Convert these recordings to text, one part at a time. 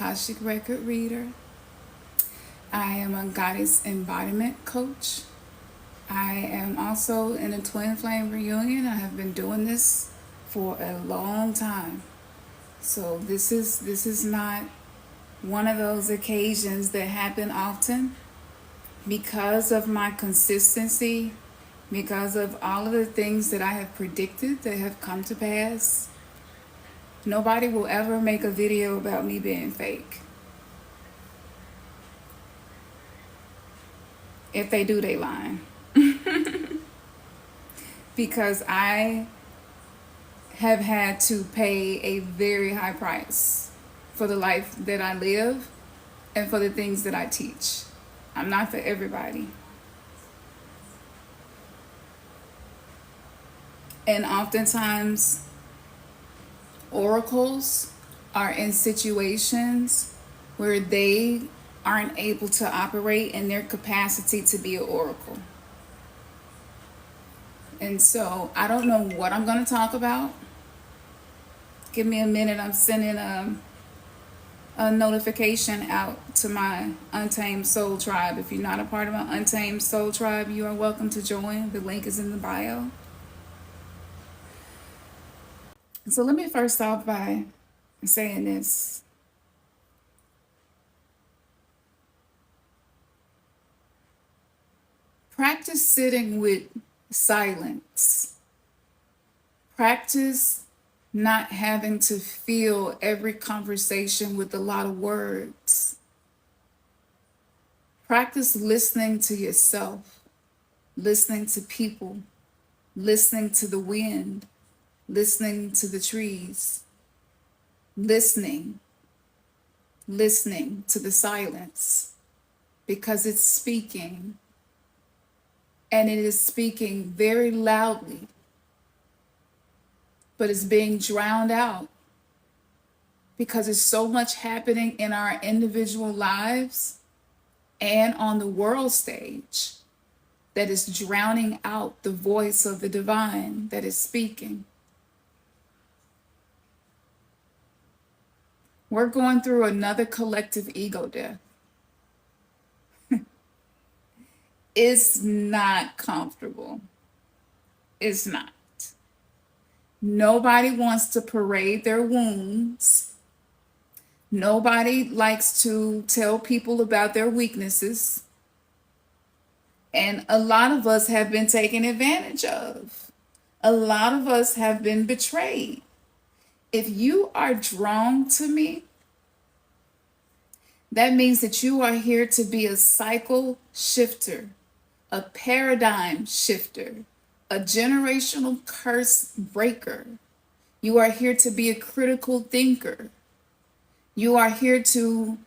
Akashic record reader. I am a goddess embodiment coach. I am also in a twin flame reunion. I have been doing this for a long time. So this is not one of those occasions that happen often. Because of my consistency, because of all of the things that I have predicted that have come to pass, nobody will ever make a video about me being fake. If they do, they lying. Because I have had to pay a very high price for the life that I live and for the things that I teach. I'm not for everybody. And oftentimes, oracles are in situations where they aren't able to operate in their capacity to be an oracle. And so I don't know what I'm going to talk about. Give me a minute. I'm sending a notification out to my Untamed Soul Tribe. If you're not a part of my Untamed Soul Tribe, you are welcome to join. The link is in the bio. So let me first off by saying this. Practice sitting with silence. Practice not having to fill every conversation with a lot of words. Practice listening to yourself, listening to people, listening to the wind, listening to the trees, listening to the silence, because it's speaking. And it is speaking very loudly, but it's being drowned out because there's so much happening in our individual lives and on the world stage that is drowning out the voice of the divine that is speaking. We're going through another collective ego death. It's not comfortable. It's not. Nobody wants to parade their wounds. Nobody likes to tell people about their weaknesses. And a lot of us have been taken advantage of. A lot of us have been betrayed. If you are drawn to me, that means that you are here to be a cycle shifter, a paradigm shifter, a generational curse breaker. You are here to be a critical thinker. You are here to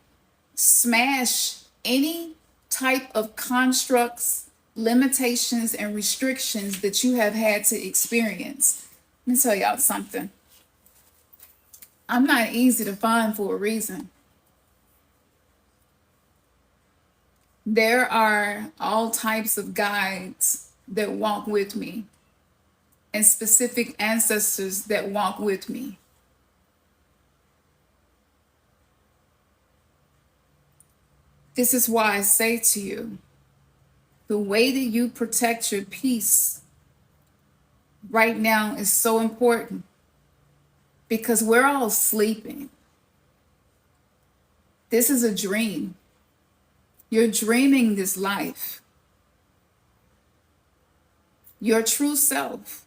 smash any type of constructs, limitations, and restrictions that you have had to experience. Let me tell y'all something. I'm not easy to find for a reason. There are all types of guides that walk with me and specific ancestors that walk with me. This is why I say to you, the way that you protect your peace right now is so important, because we're all sleeping. This is a dream. You're dreaming this life. Your true self.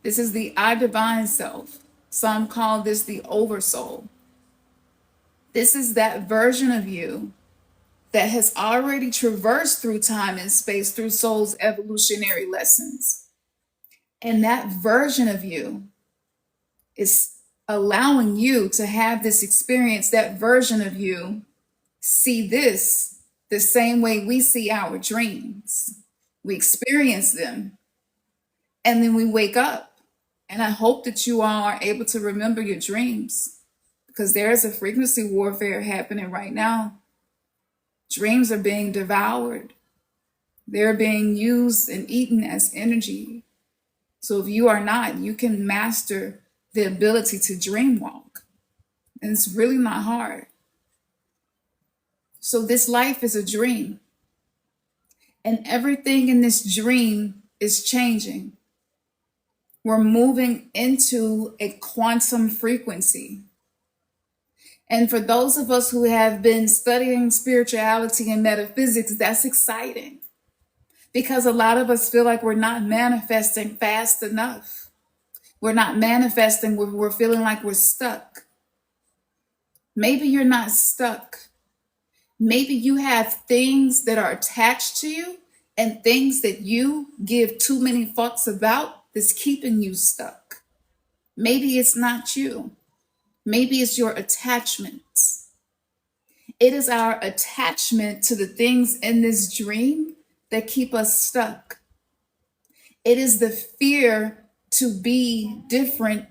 This is the I divine self. Some call this the oversoul. This is that version of you that has already traversed through time and space through soul's evolutionary lessons. And that version of you is allowing you to have this experience. That version of you see this the same way we see our dreams. We experience them, and then we wake up. And I hope that you all are able to remember your dreams, because there is a frequency warfare happening right now. Dreams are being devoured. They're being used and eaten as energy. So if you are not, you can master the ability to dream walk. And it's really not hard. So this life is a dream, and everything in this dream is changing. We're moving into a quantum frequency. And for those of us who have been studying spirituality and metaphysics, that's exciting because a lot of us feel like we're not manifesting fast enough. We're not manifesting, we're feeling like we're stuck. Maybe you're not stuck. Maybe you have things that are attached to you and things that you give too many thoughts about that's keeping you stuck. Maybe it's not you. Maybe it's your attachments. It is our attachment to the things in this dream that keep us stuck. It is the fear to be different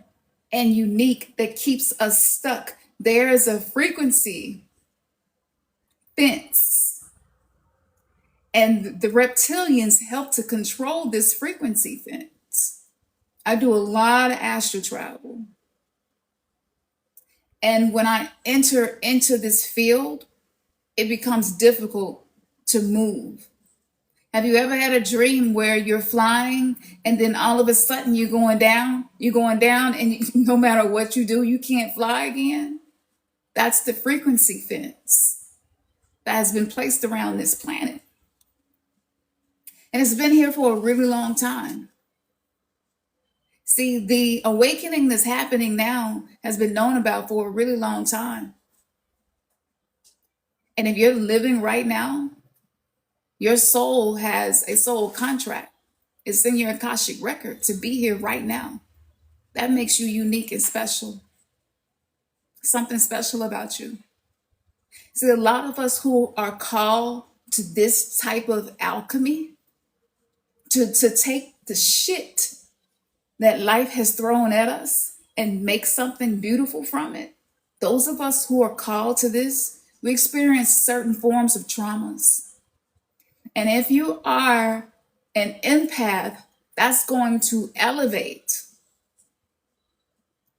and unique that keeps us stuck. There is a frequency fence, and the reptilians help to control this frequency fence. I do a lot of astral travel. And when I enter into this field, it becomes difficult to move. Have you ever had a dream where you're flying and then all of a sudden you're going down, and no matter what you do, you can't fly again? That's the frequency fence that has been placed around this planet. And it's been here for a really long time. See, the awakening that's happening now has been known about for a really long time. And if you're living right now, your soul has a soul contract. It's in your Akashic record to be here right now. That makes you unique and special. Something special about you. See, a lot of us who are called to this type of alchemy, to take the shit that life has thrown at us and make something beautiful from it. Those of us who are called to this, we experience certain forms of traumas. And if you are an empath, that's going to elevate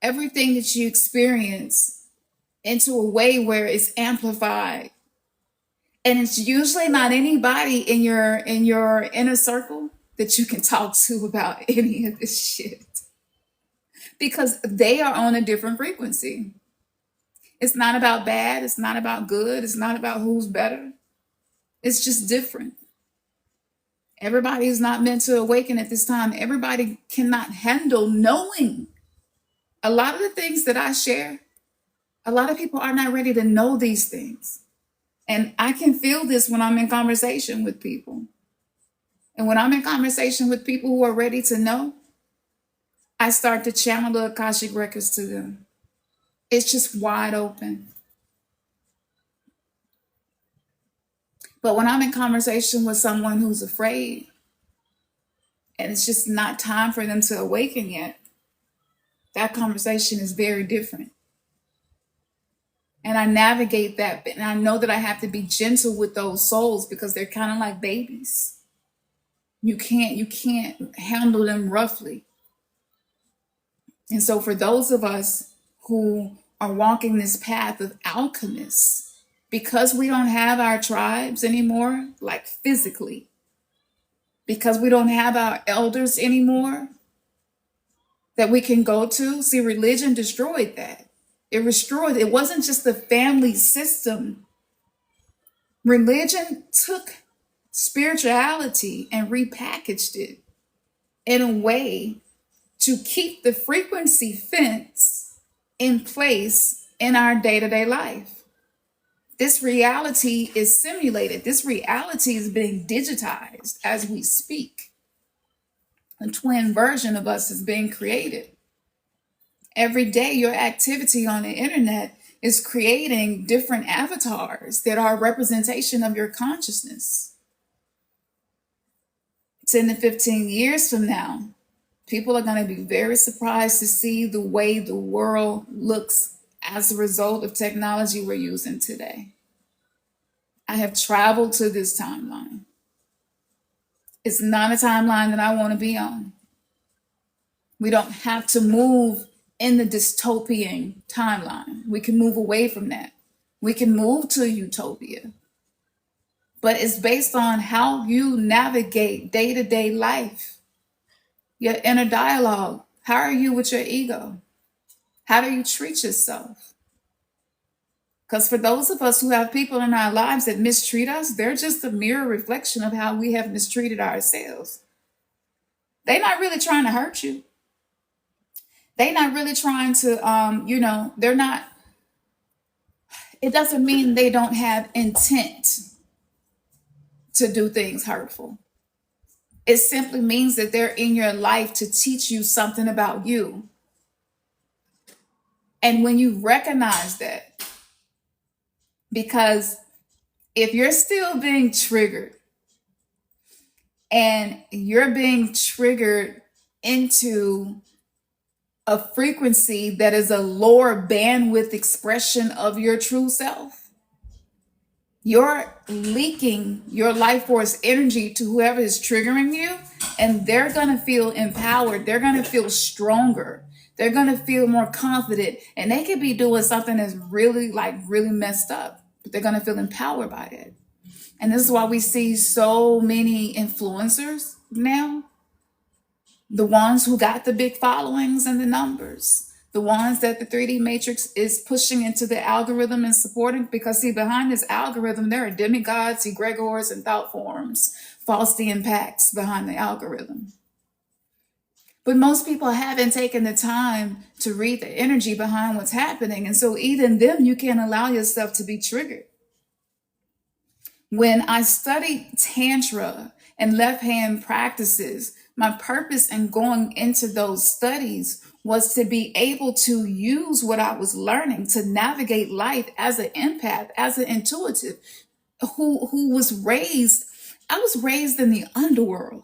everything that you experience into a way where it's amplified. And it's usually not anybody in your inner circle that you can talk to about any of this shit, because they are on a different frequency. It's not about bad, it's not about good, it's not about who's better. It's just different. Everybody is not meant to awaken at this time. Everybody cannot handle knowing. A lot of the things that I share, a lot of people are not ready to know these things. And I can feel this when I'm in conversation with people. And when I'm in conversation with people who are ready to know, I start to channel the Akashic records to them. It's just wide open. But when I'm in conversation with someone who's afraid, and it's just not time for them to awaken yet, that conversation is very different. And I navigate that, and I know that I have to be gentle with those souls because they're kind of like babies. You can't handle them roughly. And so for those of us who are walking this path of alchemists, because we don't have our tribes anymore, like physically, because we don't have our elders anymore that we can go to. See, religion destroyed that. It wasn't just the family system. Religion took spirituality and repackaged it in a way to keep the frequency fence in place in our day-to-day life. This reality is simulated. This reality is being digitized as we speak. A twin version of us is being created. Every day, your activity on the internet is creating different avatars that are a representation of your consciousness. 10 to 15 years from now, people are going to be very surprised to see the way the world looks as a result of technology we're using today. I have traveled to this timeline. It's not a timeline that I want to be on. We don't have to move in the dystopian timeline. We can move away from that. We can move to utopia. but it's based on how you navigate day-to-day life, your inner dialogue. How are you with your ego? How do you treat yourself? Because for those of us who have people in our lives that mistreat us, they're just a mirror reflection of how we have mistreated ourselves. They're not really trying to hurt you. They're not really trying to, they're not, it doesn't mean they don't have intent to do things hurtful. It simply means that they're in your life to teach you something about you. And when you recognize that, because if you're still being triggered and you're being triggered into a frequency that is a lower bandwidth expression of your true self, you're leaking your life force energy to whoever is triggering you, and they're going to feel empowered. They're going to feel stronger. They're going to feel more confident, and they could be doing something that's really messed up, but they're going to feel empowered by it. And this is why we see so many influencers now, the ones who got the big followings and the numbers, the ones that the 3D matrix is pushing into the algorithm and supporting, because see, behind this algorithm, there are demigods, egregores, and thought forms, Faustian pacts behind the algorithm. But most people haven't taken the time to read the energy behind what's happening. And so even them, you can't allow yourself to be triggered. When I studied Tantra and left hand practices, my purpose in going into those studies was to be able to use what I was learning to navigate life as an empath, as an intuitive, who was raised, I was raised in the underworld.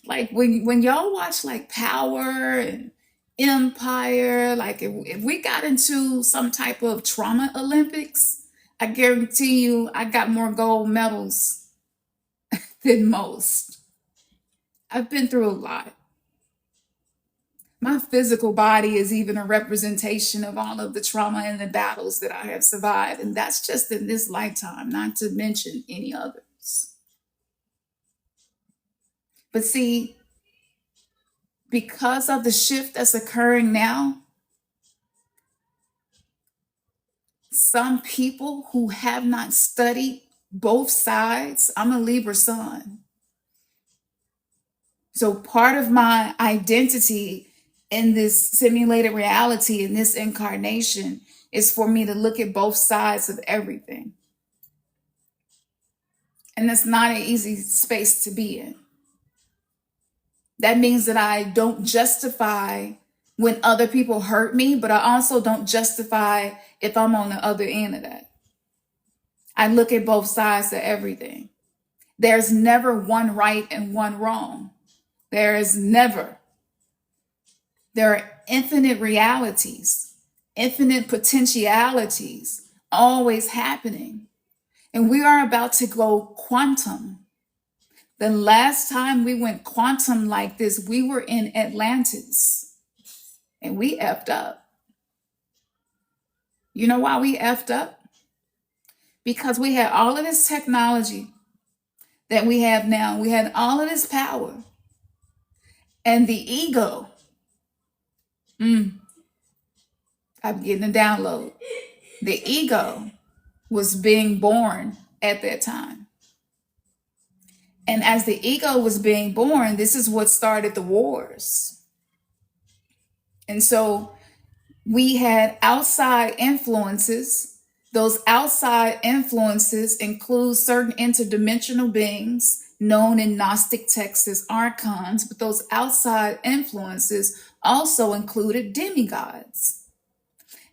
Like when y'all watch like Power and Empire, like if we got into some type of trauma Olympics, I guarantee you I got more gold medals than most. I've been through a lot. My physical body is even a representation of all of the trauma and the battles that I have survived. And that's just in this lifetime, not to mention any others. But see, because of the shift that's occurring now, some people who have not studied both sides, I'm a Libra sun. So part of my identity in this simulated reality, in this incarnation, is for me to look at both sides of everything. And that's not an easy space to be in. That means that I don't justify when other people hurt me, but I also don't justify if I'm on the other end of that. I look at both sides of everything. There's never one right and one wrong. There is never. There are infinite realities, infinite potentialities always happening. And we are about to go quantum. The last time we went quantum like this, we were in Atlantis and we effed up. You know why we effed up? Because we had all of this technology that we have now. We had all of this power. And the ego, I'm getting a download. The ego was being born at that time. And as the ego was being born, this is what started the wars. And so we had outside influences. Those outside influences include certain interdimensional beings known in Gnostic texts as archons, but those outside influences also included demigods.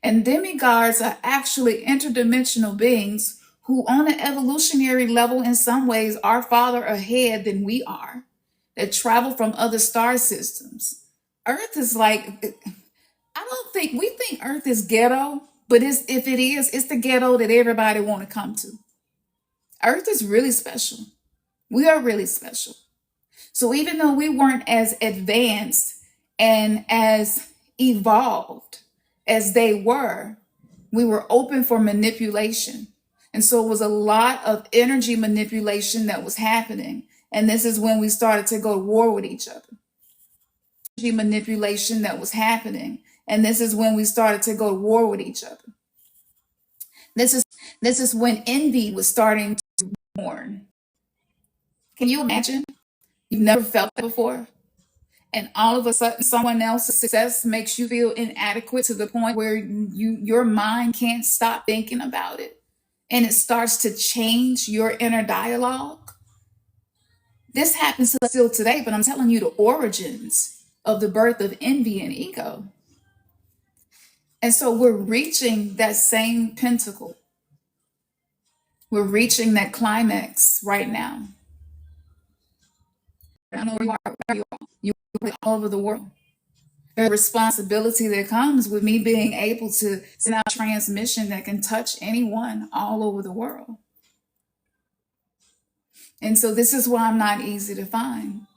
And demigods are actually interdimensional beings who, on an evolutionary level, in some ways, are farther ahead than we are, that travel from other star systems. Earth is like, we think Earth is ghetto, but if it is, it's the ghetto that everybody want to come to. Earth is really special. We are really special. So even though we weren't as advanced and as evolved as they were, we were open for manipulation. And so it was a lot of energy manipulation that was happening. And this is when we started to go to war with each other. Energy manipulation that was happening. And this is when we started to go to war with each other. This is when envy was starting to be born. Can you imagine? You've never felt that before? And all of a sudden someone else's success makes you feel inadequate to the point where your mind can't stop thinking about it, and it starts to change your inner dialogue. This happens to us still today, but I'm telling you the origins of the birth of envy and ego. And so we're reaching that same pinnacle. We're reaching that climax right now. I don't know where you are. You're all over the world. The responsibility that comes with me being able to send out transmission that can touch anyone all over the world. And so this is why I'm not easy to find.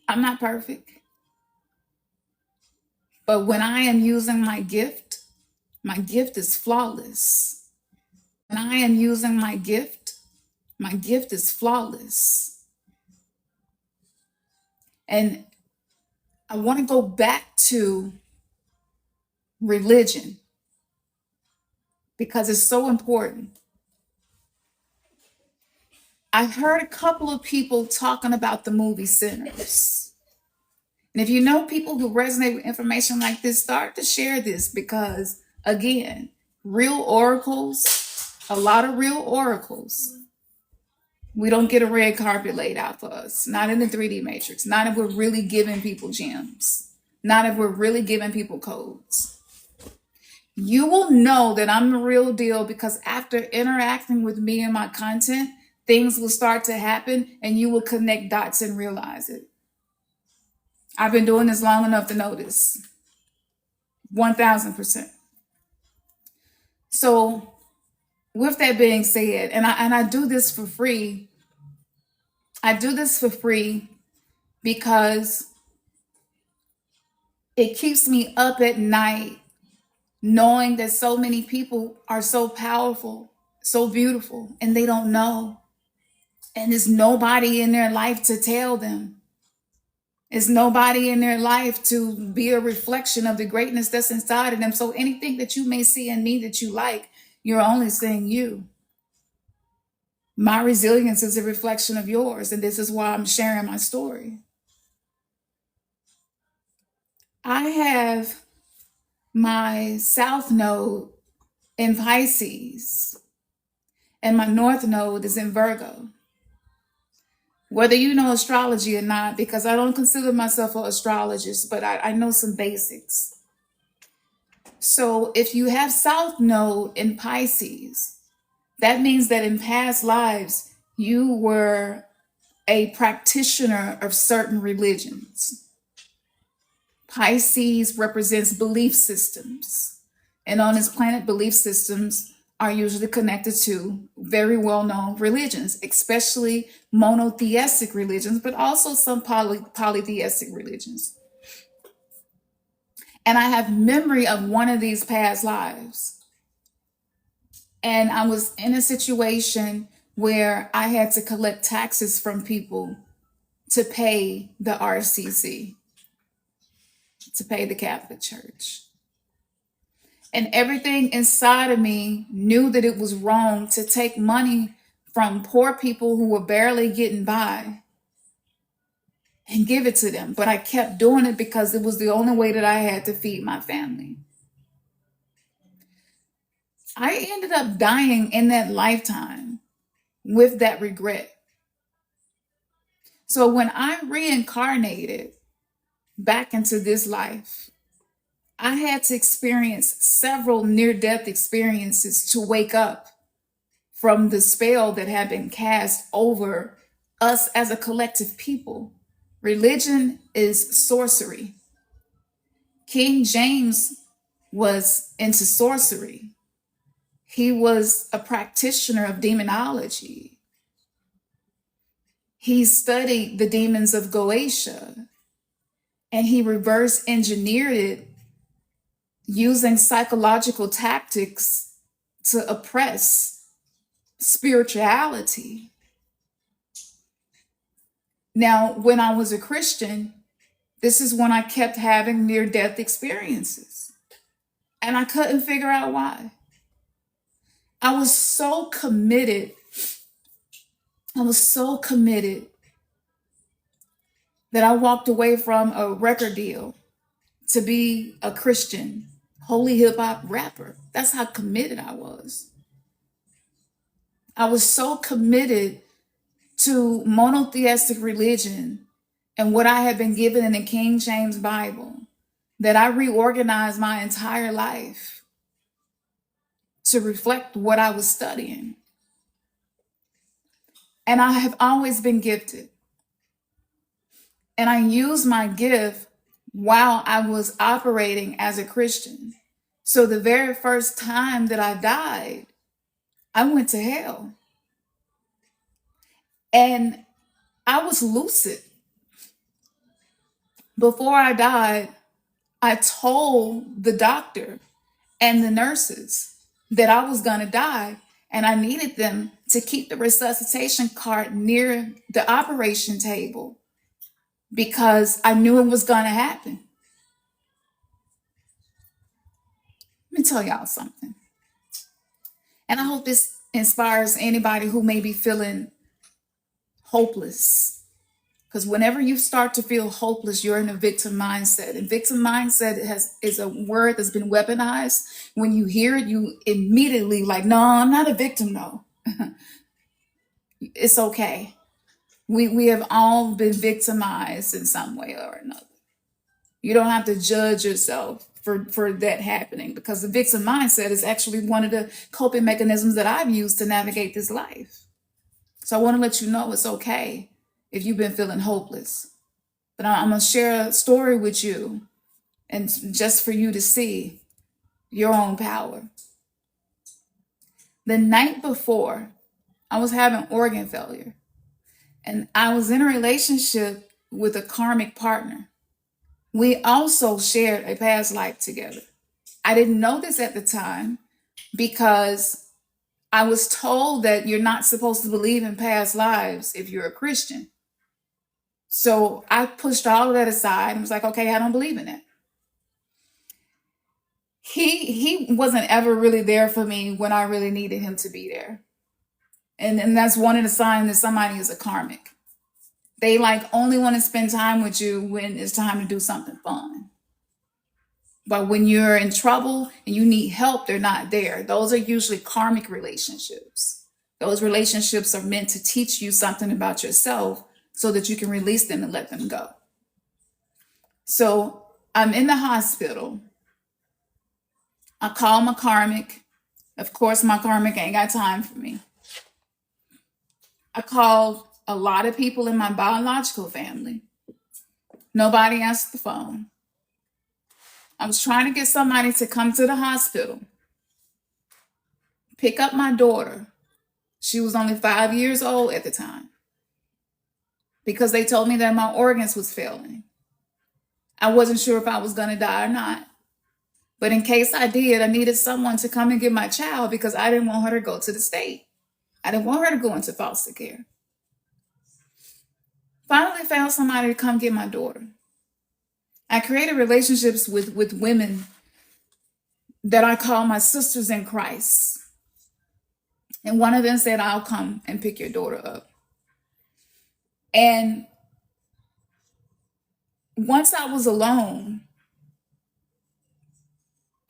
I'm not perfect. But when I am using my gift is flawless. When I am using my gift is flawless. And I want to go back to religion because it's so important. I've heard a couple of people talking about the movie Sinners. And if you know people who resonate with information like this, start to share this because, again, real oracles, a lot of real oracles, we don't get a red carpet laid out for us. Not in the 3D matrix. Not if we're really giving people gems. Not if we're really giving people codes. You will know that I'm the real deal because after interacting with me and my content, things will start to happen and you will connect dots and realize it. I've been doing this long enough to know this. 1000%. So with that being said, and I do this for free. I do this for free because it keeps me up at night knowing that so many people are so powerful, so beautiful, and they don't know. And there's nobody in their life to tell them. There's nobody in their life to be a reflection of the greatness that's inside of them. So anything that you may see in me that you like, you're only seeing you. My resilience is a reflection of yours, and this is why I'm sharing my story. I have my South Node in Pisces, and my North Node is in Virgo. Whether you know astrology or not, because I don't consider myself an astrologist, but I know some basics. So if you have South Node in Pisces, that means that in past lives, you were a practitioner of certain religions. Pisces represents belief systems. And on this planet, belief systems are usually connected to very well-known religions, especially monotheistic religions, but also some polytheistic religions. And I have memory of one of these past lives. And I was in a situation where I had to collect taxes from people to pay the RCC, to pay the Catholic Church. And everything inside of me knew that it was wrong to take money from poor people who were barely getting by and give it to them. But I kept doing it because it was the only way that I had to feed my family. I ended up dying in that lifetime with that regret. So when I reincarnated back into this life, I had to experience several near-death experiences to wake up from the spell that had been cast over us as a collective people. Religion is sorcery. King James was into sorcery. He was a practitioner of demonology. He studied the demons of Goetia, and he reverse engineered it using psychological tactics to oppress spirituality. Now, when I was a Christian, this is when I kept having near-death experiences. And I couldn't figure out why. I was so committed. I was so committed that I walked away from a record deal to be a Christian, holy hip hop rapper. That's how committed I was. I was so committed to monotheistic religion and what I had been given in the King James Bible that I reorganized my entire life to reflect what I was studying. And I have always been gifted. And I used my gift while I was operating as a Christian. So the very first time that I died, I went to hell. And I was lucid. Before I died, I told the doctor and the nurses that I was going to die, and I needed them to keep the resuscitation cart near the operation table because I knew it was going to happen. Let me tell y'all something. And I hope this inspires anybody who may be feeling hopeless. Because whenever you start to feel hopeless, you're in a victim mindset. And victim mindset is a word that's been weaponized. When you hear it, you immediately like, no, I'm not a victim, no. It's okay. We have all been victimized in some way or another. You don't have to judge yourself for that happening, because the victim mindset is actually one of the coping mechanisms that I've used to navigate this life. So I want to let you know it's okay if you've been feeling hopeless. But I'm going to share a story with you, and just for you to see your own power. The night before, I was having organ failure, and I was in a relationship with a karmic partner. We also shared a past life together. I didn't know this at the time because I was told that you're not supposed to believe in past lives if you're a Christian. So I pushed all of that aside and was like, okay, I don't believe in it. He wasn't ever really there for me when I really needed him to be there. And that's one of the signs that somebody is a karmic. They like only want to spend time with you when it's time to do something fun. But when you're in trouble and you need help, they're not there. Those are usually karmic relationships. Those relationships are meant to teach you something about yourself so that you can release them and let them go. So I'm in the hospital. I call my karmic. Of course, my karmic ain't got time for me. I called a lot of people in my biological family. Nobody answered the phone. I was trying to get somebody to come to the hospital, pick up my daughter. She was only 5 years old at the time, because they told me that my organs was failing. I wasn't sure if I was going to die or not. But in case I did, I needed someone to come and get my child because I didn't want her to go to the state. I didn't want her to go into foster care. Finally found somebody to come get my daughter. I created relationships with women that I call my sisters in Christ. And one of them said, I'll come and pick your daughter up. And once I was alone,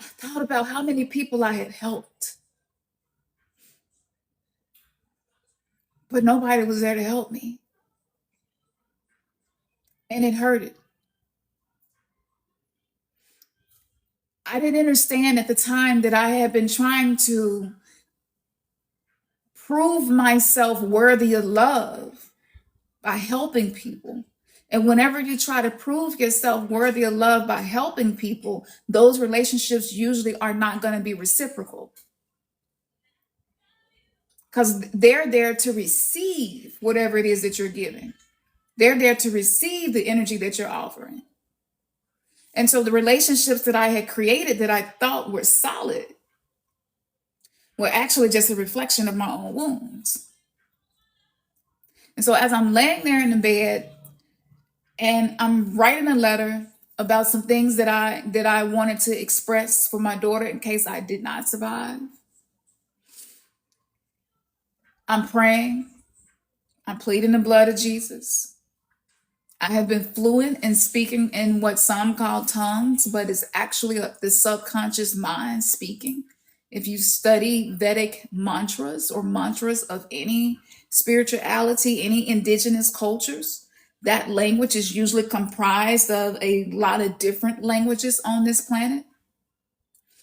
I thought about how many people I had helped. But nobody was there to help me. And it hurted. I didn't understand at the time that I had been trying to prove myself worthy of love by helping people. And whenever you try to prove yourself worthy of love by helping people, those relationships usually are not going to be reciprocal, because they're there to receive whatever it is that you're giving. They're there to receive the energy that you're offering. And so the relationships that I had created that I thought were solid were actually just a reflection of my own wounds. And so as I'm laying there in the bed and I'm writing a letter about some things that I wanted to express for my daughter in case I did not survive, I'm praying, I'm pleading the blood of Jesus. I have been fluent in speaking in what some call tongues, but it's actually the subconscious mind speaking. If you study Vedic mantras or mantras of any spirituality, any indigenous cultures, that language is usually comprised of a lot of different languages on this planet.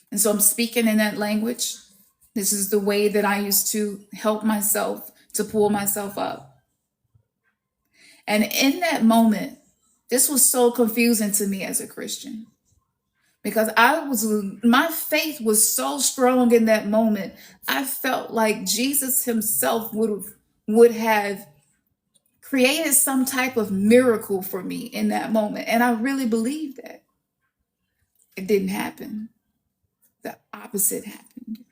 And so I'm speaking in that language. This is the way that I used to help myself to pull myself up. And in that moment, this was so confusing to me as a Christian because my faith was so strong in that moment. I felt like Jesus himself would have created some type of miracle for me in that moment. And I really believed that. It didn't happen. The opposite happened.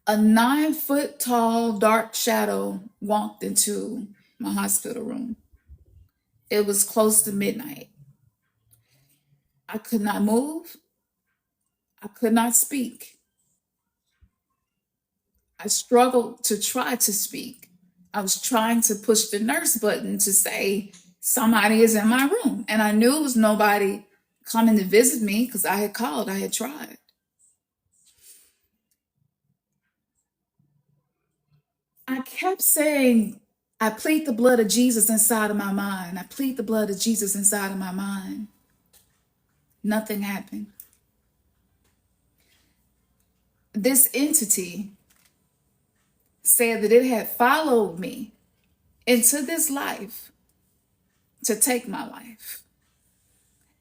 A 9-foot tall dark shadow walked into my hospital room. It was close to midnight. I could not move. I could not speak. I struggled to try to speak. I was trying to push the nurse button to say, somebody is in my room. And I knew it was nobody coming to visit me because I had called, I had tried. I kept saying, I plead the blood of Jesus inside of my mind. I plead the blood of Jesus inside of my mind. Nothing happened. This entity said that it had followed me into this life to take my life.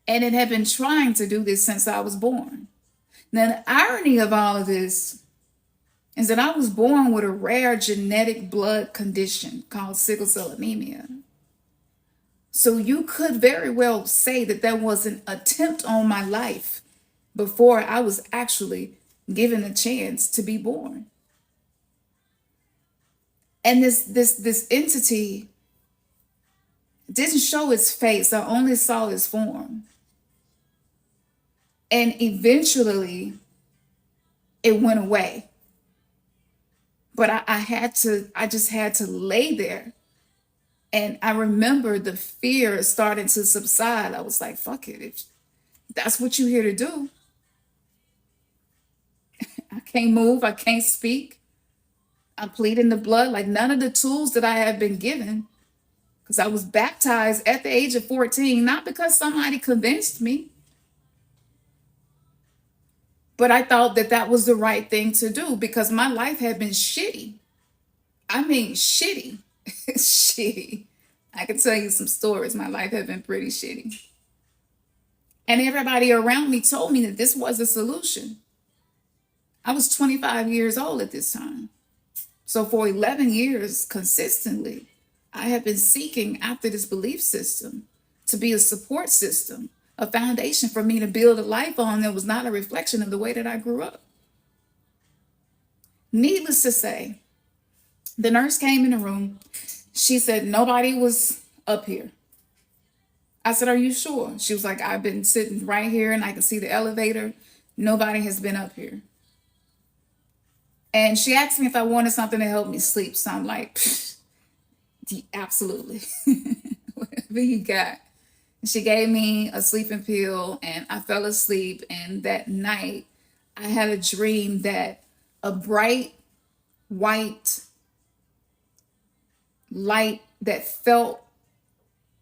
And it had been trying to do this since I was born. Now, the irony of all of this is that I was born with a rare genetic blood condition called sickle cell anemia. So you could very well say that there was an attempt on my life before I was actually given a chance to be born. And this entity didn't show its face. I only saw its form. And eventually it went away. But I just had to lay there. And I remember the fear starting to subside. I was like, fuck it. If that's what you're here to do. I can't move. I can't speak. I'm pleading the blood. Like none of the tools that I have been given, because I was baptized at the age of 14, not because somebody convinced me, but I thought that that was the right thing to do because my life had been shitty. I mean, shitty. Shitty. I can tell you some stories. My life had been pretty shitty. And everybody around me told me that this was a solution. I was 25 years old at this time. So for 11 years consistently, I have been seeking after this belief system to be a support system, a foundation for me to build a life on that was not a reflection of the way that I grew up. Needless to say, the nurse came in the room. She said, nobody was up here. I said, are you sure? She was like, I've been sitting right here and I can see the elevator. Nobody has been up here. And she asked me if I wanted something to help me sleep. So I'm like, absolutely. Whatever you got. She gave me a sleeping pill and I fell asleep. And that night I had a dream that a bright white light that felt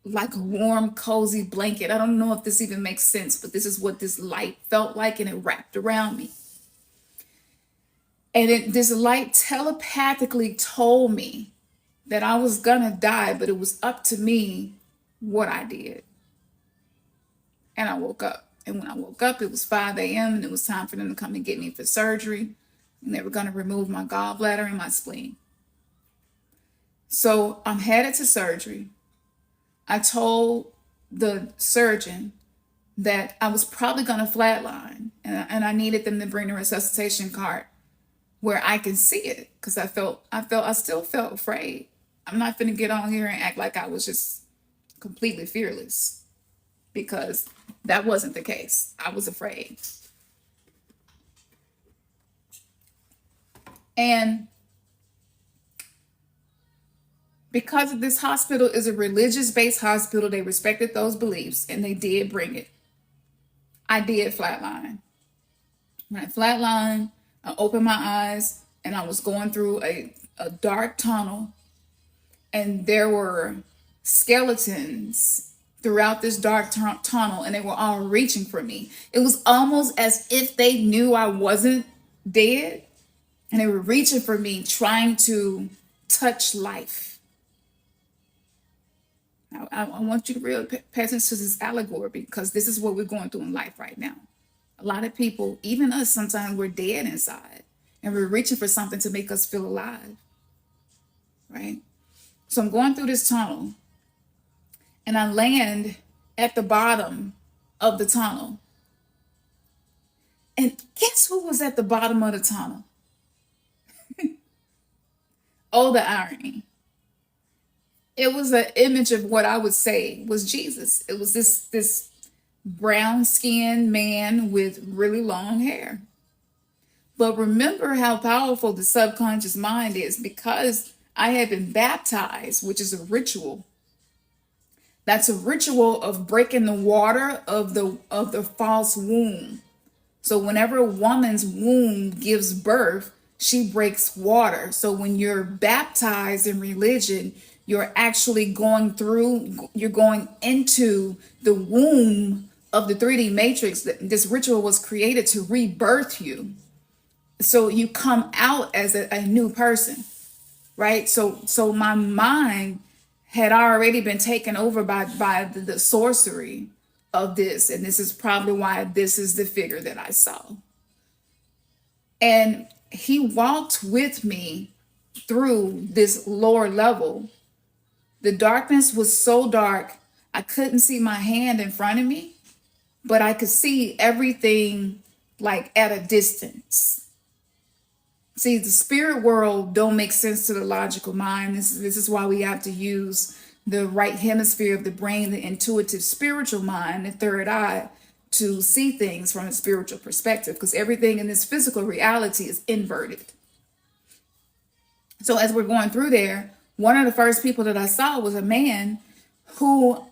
like a warm, cozy blanket. I don't know if this even makes sense, but this is what this light felt like, and it wrapped around me. And this light telepathically told me that I was gonna die, but it was up to me what I did. And I woke up. And when I woke up, it was 5 a.m. and it was time for them to come and get me for surgery. And they were gonna remove my gallbladder and my spleen. So I'm headed to surgery. I told the surgeon that I was probably going to flatline and I needed them to bring the resuscitation cart where I can see it, because I still felt afraid. I'm not gonna get on here and act like I was just completely fearless, because that wasn't the case. I was afraid. And because this hospital is a religious based hospital, they respected those beliefs and they did bring it. I did flatline. When I flatlined, I opened my eyes and I was going through a dark tunnel, and there were skeletons throughout this dark tunnel, and they were all reaching for me. It was almost as if they knew I wasn't dead, and they were reaching for me, trying to touch life. Now, I want you to really pay attention to this allegory, because this is what we're going through in life right now. A lot of people, even us, sometimes we're dead inside and we're reaching for something to make us feel alive, right? So I'm going through this tunnel and I land at the bottom of the tunnel. And guess who was at the bottom of the tunnel? Oh, the irony. It was an image of what I would say was Jesus. It was this brown skinned man with really long hair. But remember how powerful the subconscious mind is, because I had been baptized, which is a ritual. That's a ritual of breaking the water of the false womb. So whenever a woman's womb gives birth, she breaks water. So when you're baptized in religion, you're actually going into the womb of the 3D matrix. This ritual was created to rebirth you. So you come out as a new person, right? So my mind had already been taken over by the sorcery of this. And this is probably why this is the figure that I saw. And he walked with me through this lower level. The darkness was so dark, I couldn't see my hand in front of me, but I could see everything like at a distance. See, the spirit world don't make sense to the logical mind. This is why we have to use the right hemisphere of the brain, the intuitive spiritual mind, the third eye, to see things from a spiritual perspective, because everything in this physical reality is inverted. So as we're going through there, one of the first people that I saw was a man who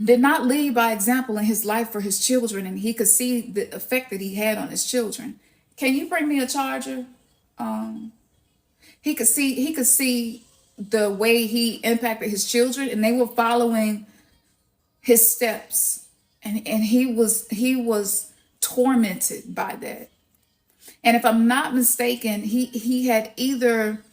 did not lead by example in his life for his children, and he could see the effect that he had on his children. Can you bring me a charger? He could see the way he impacted his children, and they were following his steps, and he was tormented by that. And if I'm not mistaken, he had either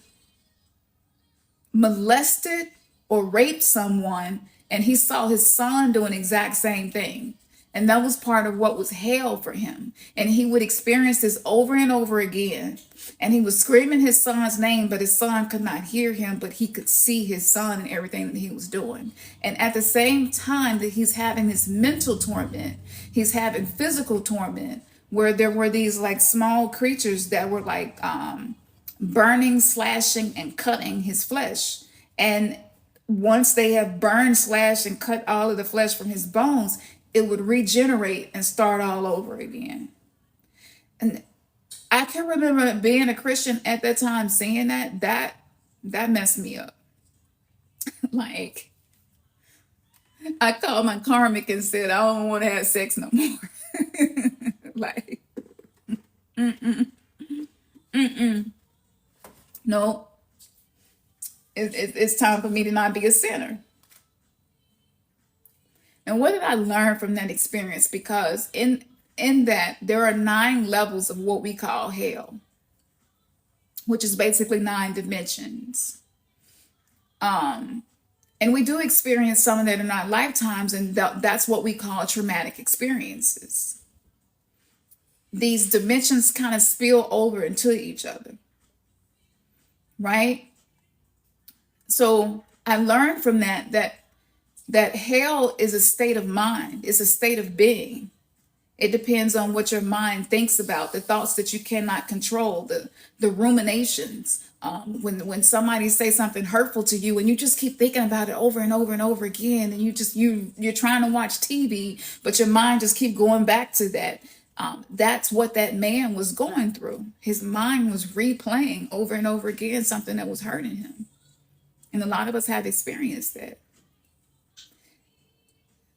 molested or raped someone, and he saw his son doing the exact same thing. And that was part of what was hell for him. And he would experience this over and over again. And he was screaming his son's name, but his son could not hear him, but he could see his son and everything that he was doing. And at the same time that he's having this mental torment, he's having physical torment, where there were these like small creatures that were like burning, slashing, and cutting his flesh. And once they have burned, slashed, and cut all of the flesh from his bones, it would regenerate and start all over again. And I can remember being a Christian at that time, seeing that messed me up. Like, I called my karmic and said, I don't want to have sex no more. Like, no, it's time for me to not be a sinner. And what did I learn from that experience? Because in that, there are 9 levels of what we call hell, which is basically 9 dimensions. And we do experience some of that in our lifetimes, and that's what we call traumatic experiences. These dimensions kind of spill over into each other, right? So I learned from that hell is a state of mind, it's a state of being. It depends on what your mind thinks about, the thoughts that you cannot control, the ruminations. When somebody says something hurtful to you and you just keep thinking about it over and over and over again, and you're trying to watch TV, but your mind just keep going back to that. That's what that man was going through. His mind was replaying over and over again something that was hurting him. And a lot of us have experienced that.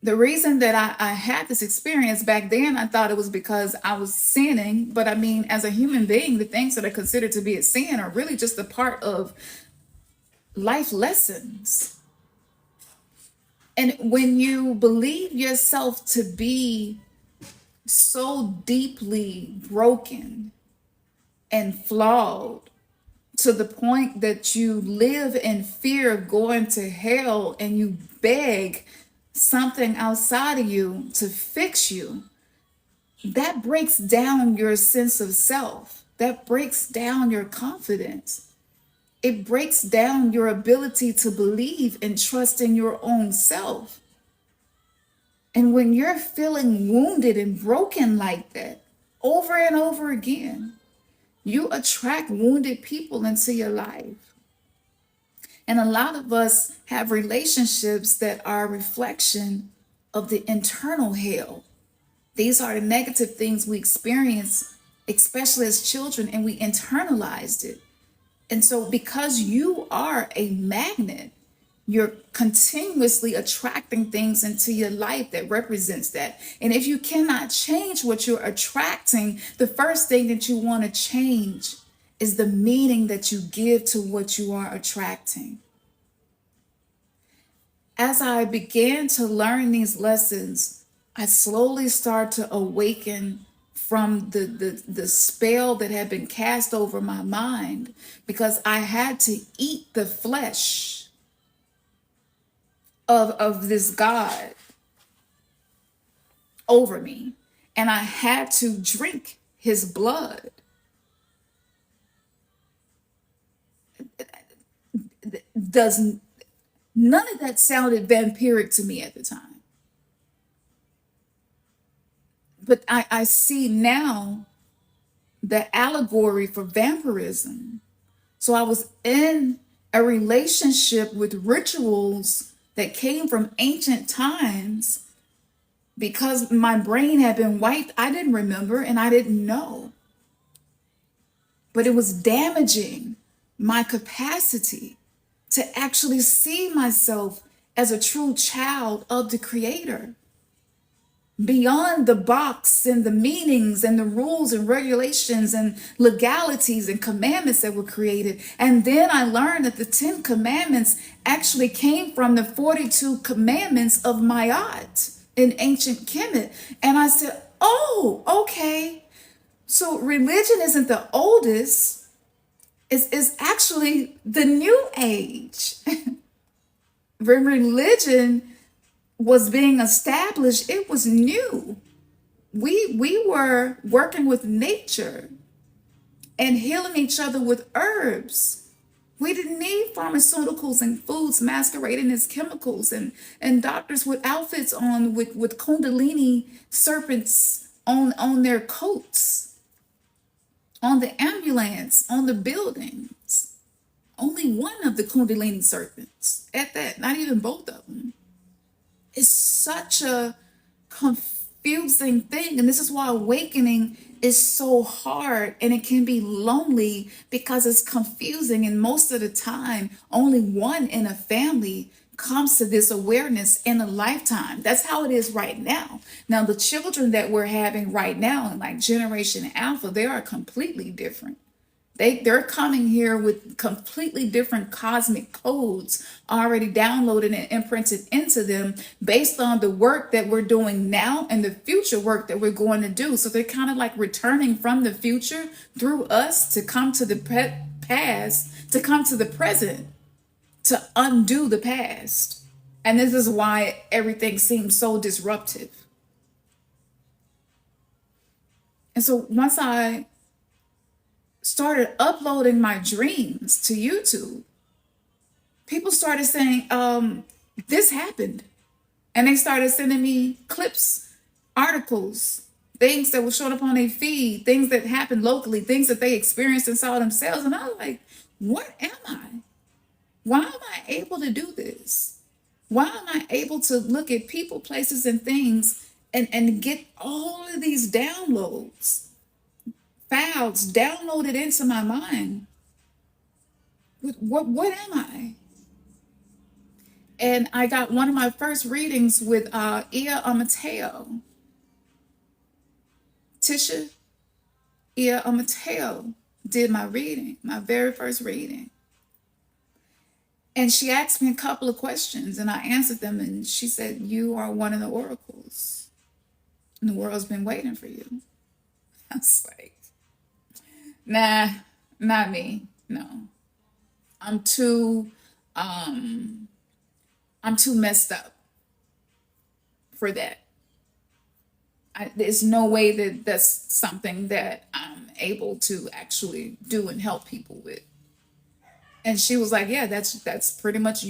The reason that I had this experience back then, I thought it was because I was sinning. But I mean, as a human being, the things that are considered to be a sin are really just a part of life lessons. And when you believe yourself to be so deeply broken and flawed to the point that you live in fear of going to hell and you beg something outside of you to fix you, that breaks down your sense of self. That breaks down your confidence. It breaks down your ability to believe and trust in your own self. And when you're feeling wounded and broken like that over and over again, you attract wounded people into your life. And a lot of us have relationships that are a reflection of the internal hell. These are the negative things we experience, especially as children, and we internalized it. And so because you are a magnet, you're continuously attracting things into your life that represents that. And if you cannot change what you're attracting, the first thing that you want to change is the meaning that you give to what you are attracting. As I began to learn these lessons, I slowly started to awaken from the spell that had been cast over my mind, because I had to eat the flesh of this God over me, and I had to drink his blood. None of that sounded vampiric to me at the time. But I see now the allegory for vampirism. So I was in a relationship with rituals that came from ancient times. Because my brain had been wiped, I didn't remember and I didn't know. But it was damaging my capacity to actually see myself as a true child of the Creator, beyond the box and the meanings and the rules and regulations and legalities and commandments that were created. And then I learned that the 10 commandments actually came from the 42 commandments of Ma'at in ancient Kemet. And I said, oh, okay. So religion isn't the oldest, it's actually the new age. When religion was being established, it was new. We were working with nature and healing each other with herbs. We didn't need pharmaceuticals and foods masquerading as chemicals and doctors with outfits on with Kundalini serpents on their coats, on the ambulance, on the buildings. Only one of the Kundalini serpents at that, not even both of them. It's such a confusing thing. And this is why awakening is so hard, and it can be lonely because it's confusing. And most of the time, only one in a family comes to this awareness in a lifetime. That's how it is right now. Now, the children that we're having right now, like Generation Alpha, they are completely different. They're coming here with completely different cosmic codes already downloaded and imprinted into them based on the work that we're doing now and the future work that we're going to do. So they're kind of like returning from the future through us to come to the past, to come to the present, to undo the past. And this is why everything seems so disruptive. And so once I started uploading my dreams to YouTube, people started saying, this happened. And they started sending me clips, articles, things that were showing up on their feed, things that happened locally, things that they experienced and saw themselves. And I was like, what am I? Why am I able to do this? Why am I able to look at people, places, and things and get all of these downloads, files downloaded into my mind? What am I? And I got one of my first readings with Amateo. Tisha Amateo did my reading, my very first reading. And she asked me a couple of questions and I answered them. And she said, you are one of the oracles. And the world's been waiting for you. I was like, nah, not me. No. I'm too messed up for that. There's no way that that's something that I'm able to actually do and help people with. And she was like, yeah, that's pretty much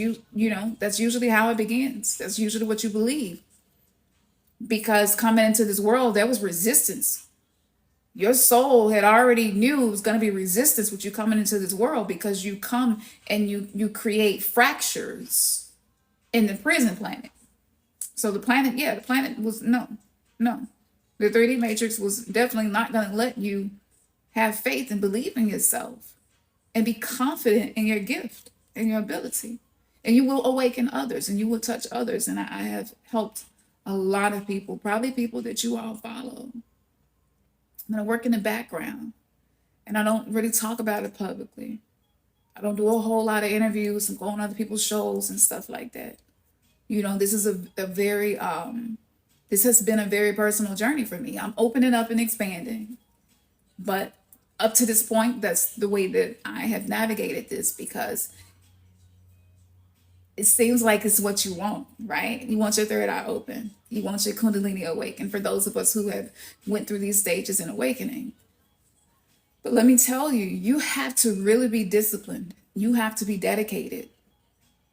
that's usually how it begins. That's usually what you believe. Because coming into this world, there was resistance. Your soul had already knew it was going to be resistance with you coming into this world, because you come and you create fractures in the prison planet. So the planet was no. The 3D matrix was definitely not going to let you have faith and believe in yourself and be confident in your gift and your ability. And you will awaken others and you will touch others. And I have helped a lot of people, probably people that you all follow. I'm going to work in the background and I don't really talk about it publicly. I don't do a whole lot of interviews and go on other people's shows and stuff like that. This is a very, this has been a very personal journey for me. I'm opening up and expanding. But up to this point, that's the way that I have navigated this, because it seems like it's what you want, right? You want your third eye open. You want your Kundalini awakened, for those of us who have went through these stages in awakening. But let me tell you, you have to really be disciplined. You have to be dedicated.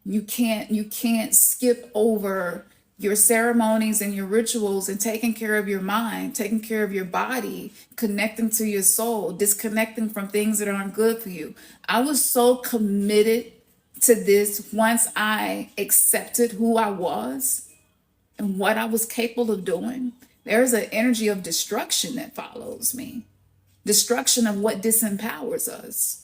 You can't skip over your ceremonies and your rituals and taking care of your mind, taking care of your body, connecting to your soul, disconnecting from things that aren't good for you. I was so committed to this once I accepted who I was and what I was capable of doing. There's an energy of destruction that follows me. Destruction of what disempowers us.